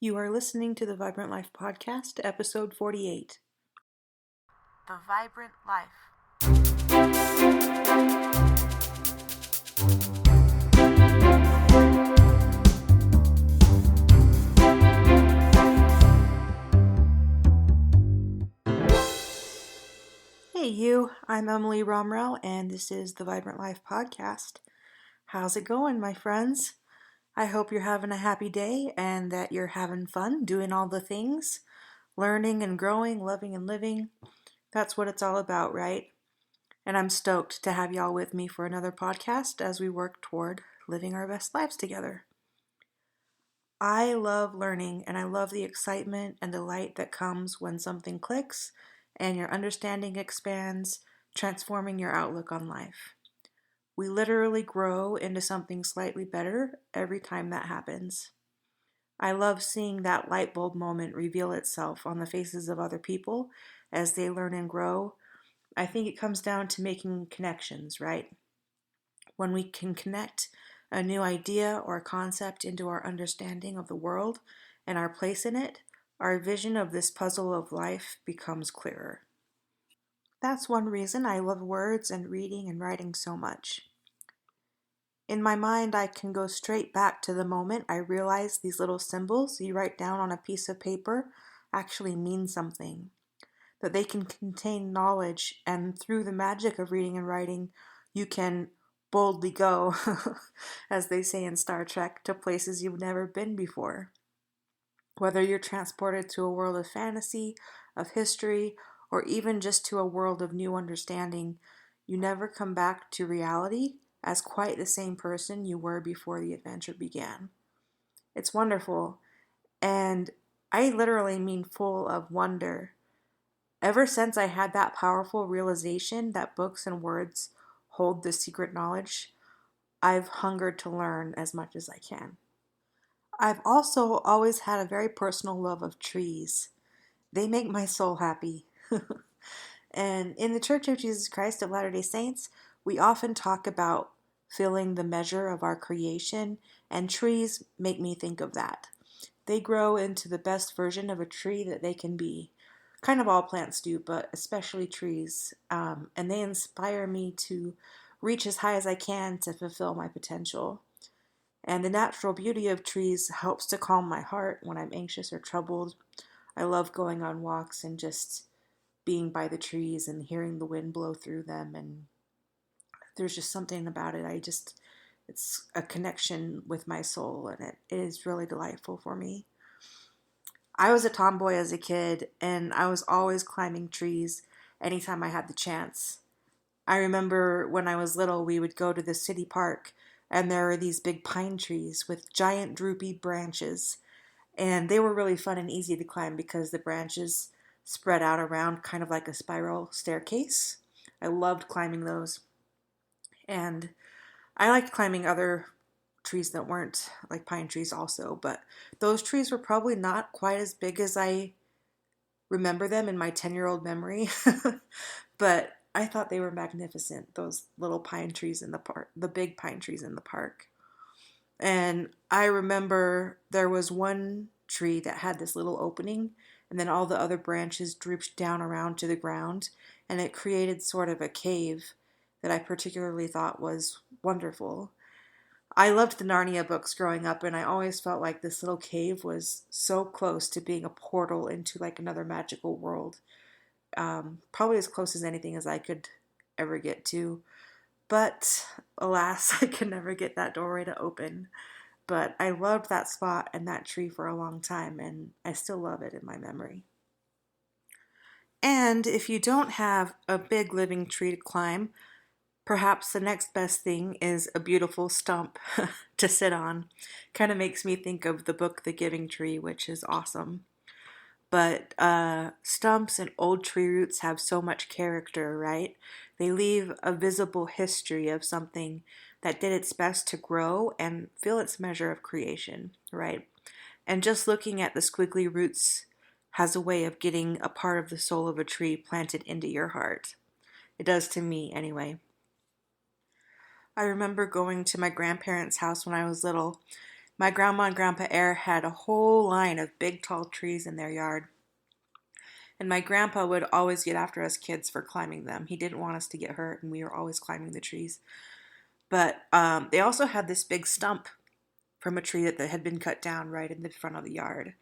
You are listening to the Vibrant Life Podcast, episode 48. The Vibrant Life. Hey you, I'm Emily Romrell, and this is the Vibrant Life Podcast. How's it going, my friends? I hope you're having a happy day and that you're having fun doing all the things, learning and growing, loving and living. That's what it's all about, right? And I'm stoked to have y'all with me for another podcast as we work toward living our best lives together. I love learning and I love the excitement and delight that comes when something clicks and your understanding expands, transforming your outlook on life. We literally grow into something slightly better every time that happens. I love seeing that light bulb moment reveal itself on the faces of other people as they learn and grow. I think it comes down to making connections, right? When we can connect a new idea or concept into our understanding of the world and our place in it, our vision of this puzzle of life becomes clearer. That's one reason I love words and reading and writing so much. In my mind, I can go straight back to the moment I realize these little symbols you write down on a piece of paper actually mean something, that they can contain knowledge, and through the magic of reading and writing, you can boldly go, as they say in Star Trek, to places you've never been before. Whether you're transported to a world of fantasy, of history, or even just to a world of new understanding, you never come back to reality as quite the same person you were before the adventure began. It's wonderful, and I literally mean full of wonder. Ever since I had that powerful realization that books and words hold the secret knowledge, I've hungered to learn as much as I can. I've also always had a very personal love of trees. They make my soul happy. And in the Church of Jesus Christ of Latter-day Saints, we often talk about filling the measure of our creation, and trees make me think of that. They grow into the best version of a tree that they can be. Kind of all plants do, but especially trees. And they inspire me to reach as high as I can to fulfill my potential. And the natural beauty of trees helps to calm my heart when I'm anxious or troubled. I love going on walks and just being by the trees and hearing the wind blow through them. And there's just something about it. It's a connection with my soul, and it is really delightful for me. I was a tomboy as a kid, and I was always climbing trees anytime I had the chance. I remember when I was little, we would go to the city park, and there were these big pine trees with giant droopy branches, and they were really fun and easy to climb because the branches spread out around kind of like a spiral staircase. I loved climbing those, and I liked climbing other trees that weren't like pine trees also, but those trees were probably not quite as big as I remember them in my 10-year-old memory. But I thought they were magnificent, those little pine trees in the park, the big pine trees in the park. And I remember there was one tree that had this little opening, and then all the other branches drooped down around to the ground, and it created sort of a cave that I particularly thought was wonderful. I loved the Narnia books growing up, and I always felt like this little cave was so close to being a portal into like another magical world. Probably as close as anything as I could ever get to. But alas, I could never get that doorway to open. But I loved that spot and that tree for a long time, and I still love it in my memory. And if you don't have a big living tree to climb, perhaps the next best thing is a beautiful stump to sit on. Kind of makes me think of the book The Giving Tree, which is awesome. But stumps and old tree roots have so much character, right? They leave a visible history of something that did its best to grow and feel its measure of creation, right? And just looking at the squiggly roots has a way of getting a part of the soul of a tree planted into your heart. It does to me, anyway. I remember going to my grandparents' house when I was little. My grandma and grandpa Air had a whole line of big tall trees in their yard, and my grandpa would always get after us kids for climbing them. He didn't want us to get hurt, and we were always climbing the trees. But they also had this big stump from a tree that had been cut down right in the front of the yard.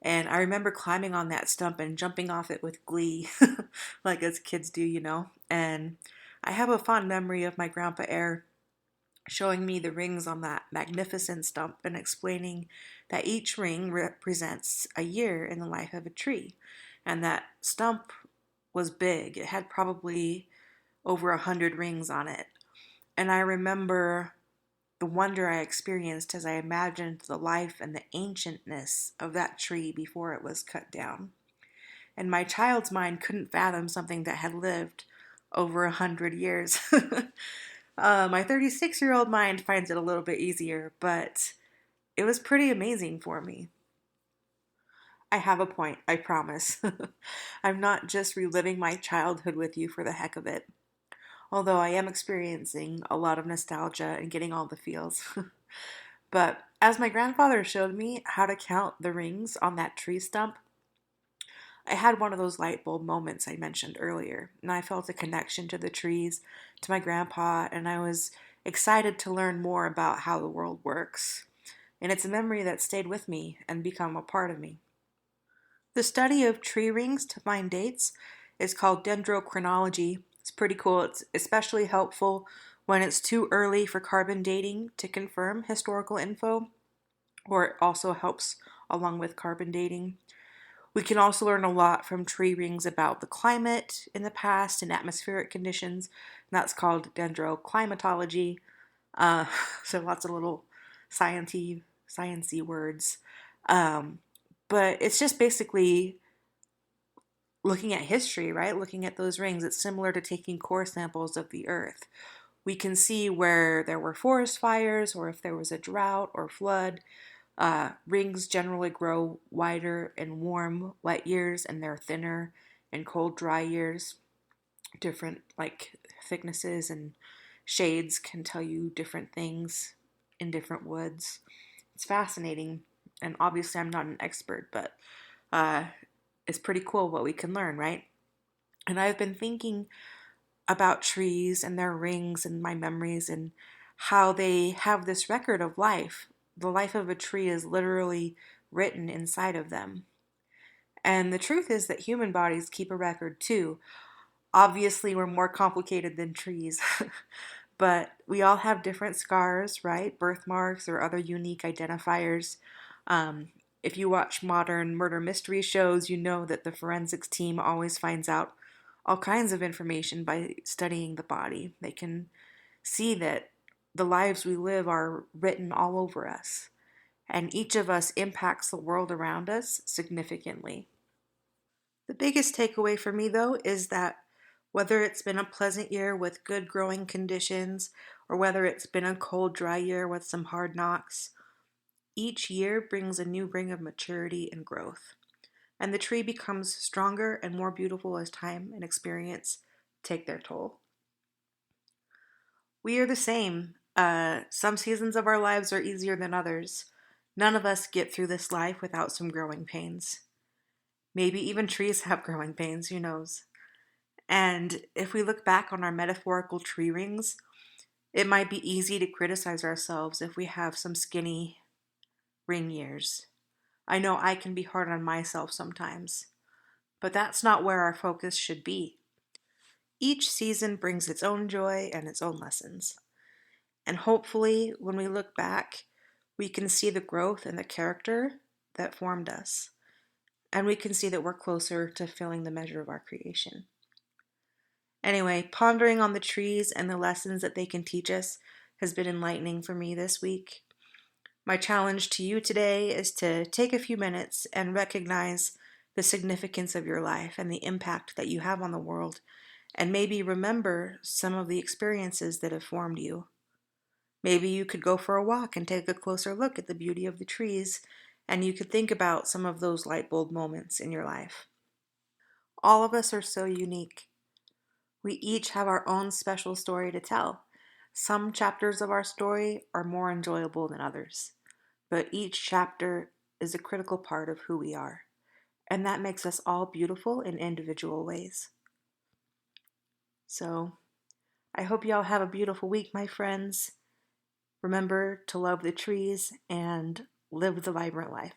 And I remember climbing on that stump and jumping off it with glee, like as kids do, you know. And I have a fond memory of my grandpa Air showing me the rings on that magnificent stump and explaining that each ring represents a year in the life of a tree. And that stump was big. It had probably over 100 rings on it. And I remember the wonder I experienced as I imagined the life and the ancientness of that tree before it was cut down. And my child's mind couldn't fathom something that had lived over 100 years. My 36-year-old mind finds it a little bit easier, but it was pretty amazing for me. I have a point, I promise. I'm not just reliving my childhood with you for the heck of it, although I am experiencing a lot of nostalgia and getting all the feels. But as my grandfather showed me how to count the rings on that tree stump, I had one of those light bulb moments I mentioned earlier, and I felt a connection to the trees, to my grandpa, and I was excited to learn more about how the world works. And it's a memory that stayed with me and become a part of me. The study of tree rings to find dates is called Dendrochronology. It's pretty cool. It's especially helpful when it's too early for carbon dating to confirm historical info, or it also helps along with carbon dating. We can also learn a lot from tree rings about the climate in the past and atmospheric conditions, and that's called dendroclimatology. Uh, so lots of little sciencey words. Um, but it's just basically looking at history, right? Looking at those rings. It's similar to taking core samples of the Earth. We can see where there were forest fires or if there was a drought or flood. Rings generally grow wider in warm, wet years, and they're thinner in cold, dry years. Different like thicknesses and shades can tell you different things in different woods. It's fascinating, and obviously I'm not an expert, but uh, it's pretty cool what we can learn, right? And I've been thinking about trees and their rings and my memories and how they have this record of life. The life of a tree is literally written inside of them. And the truth is that human bodies keep a record too. Obviously, we're more complicated than trees, but we all have different scars, right? Birthmarks or other unique identifiers. Um, if you watch modern murder mystery shows, you know that the forensics team always finds out all kinds of information by studying the body. They can see that the lives we live are written all over us, and each of us impacts the world around us significantly. The biggest takeaway for me, though, is that whether it's been a pleasant year with good growing conditions or whether it's been a cold, dry year with some hard knocks, each year brings a new ring of maturity and growth, and the tree becomes stronger and more beautiful as time and experience take their toll. We are the same. Some seasons of our lives are easier than others. None of us get through this life without some growing pains. Maybe even trees have growing pains, who knows? And if we look back on our metaphorical tree rings, it might be easy to criticize ourselves if we have some skinny ring years. I know I can be hard on myself sometimes, but that's not where our focus should be. Each season brings its own joy and its own lessons. And hopefully, when we look back, we can see the growth and the character that formed us. And we can see that we're closer to filling the measure of our creation. Anyway, pondering on the trees and the lessons that they can teach us has been enlightening for me this week. My challenge to you today is to take a few minutes and recognize the significance of your life and the impact that you have on the world, and maybe remember some of the experiences that have formed you. Maybe you could go for a walk and take a closer look at the beauty of the trees, and you could think about some of those light bulb moments in your life. All of us are so unique. We each have our own special story to tell. Some chapters of our story are more enjoyable than others. but each chapter is a critical part of who we are, and that makes us all beautiful in individual ways. So, I hope y'all have a beautiful week, my friends. Remember to love the trees and live the vibrant life.